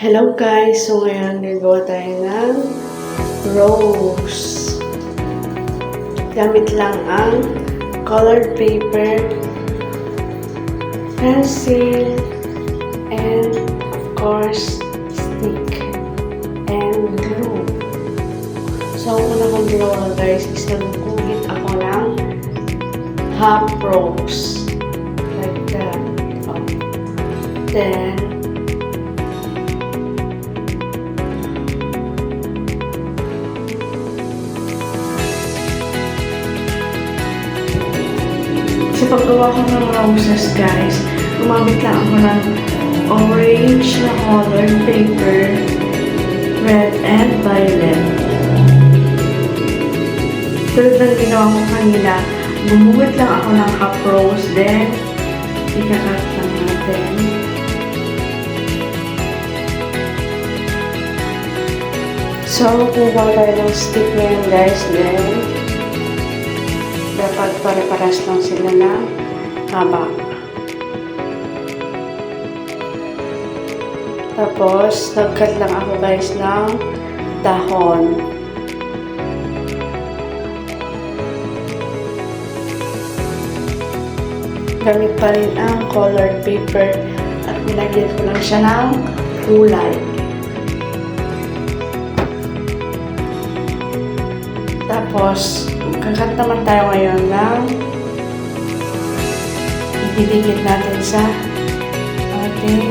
Hello guys! So ngayon, gagawa tayo ng rose. Gamit lang ang colored paper, pencil, and of course, stick and glue. So, ang una kong ginawa guys is nagguhit ako ng half rose. Like that. Then, sa paggawa ko ng roses guys, gumamit lang ako ng orange na colored paper, red and violet. Tulad ng ginawa ko kanina, bumuhat lang ako ng half rose, then ikakat lang natin. So, kuha tayo ng stick ngayon guys, then dapat pare-paras lang sila na haba. Tapos, nag-cut lang ako guys ng dahon. Gamit pa rin ang colored paper at nilagyan ko lang siya ng kulay. Tapos, kakat naman tayo ngayon ng ididikit natin sa ating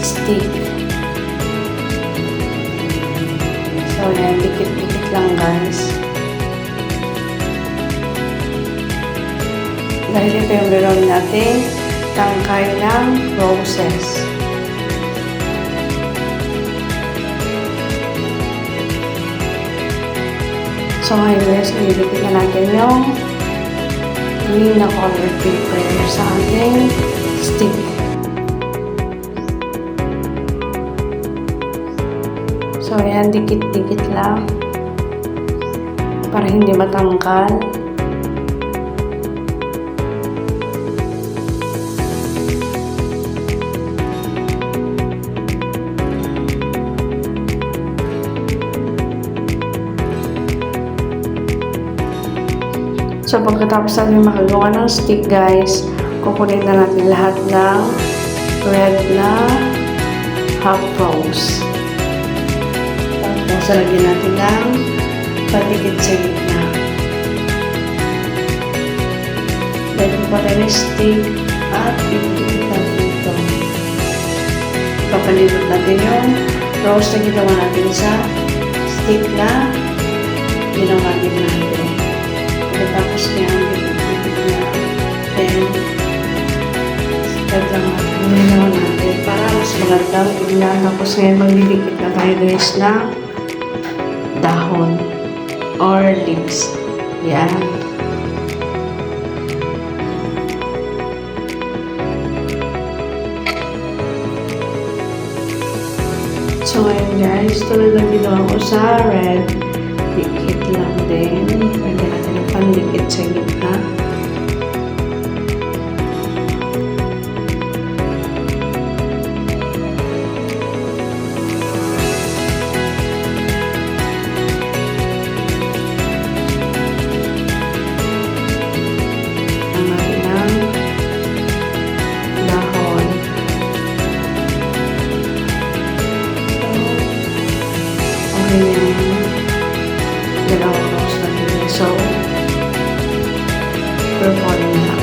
stick. So, yan, dikit-dikit lang guys. Dahil ito yung gagawin natin tangkay ng roses. So ngayon guys, ililipit na natin yung green na colored paper sa ating stick. So ayan, dikit-dikit lang para hindi matangkal. So, pagkatapos natin makagawa ng stick, guys, kukunin na natin lahat ng red na half rose. Tapos, lagyan natin ng patikit sa gitna. Lagyan pa tayo ng stick at ipipikit natin ito. Papalibot natin yung rose na ginawa natin sa stick na ginawa din natin. Tapos niya ang bibig niya. Then, spread lang natin para mas magandang tignan. Tapos ngayon magdidikit na tayo guys na dahon or leaves. Yan. So ngayon guys, tulad ng ginawa ko sa red, dikit lang din. Pwede natin ang pandikit sa gitna. Ang natin ng dahon. So, okay na yung dalawang rose natin. So, purple na.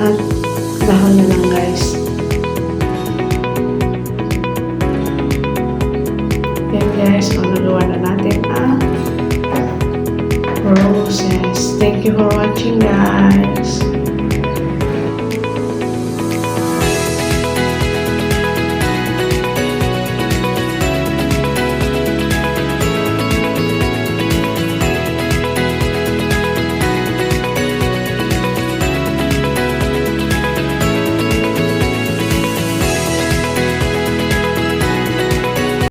At dahon na lang guys. Then guys, magagawa na natin ang roses. Thank you for watching guys.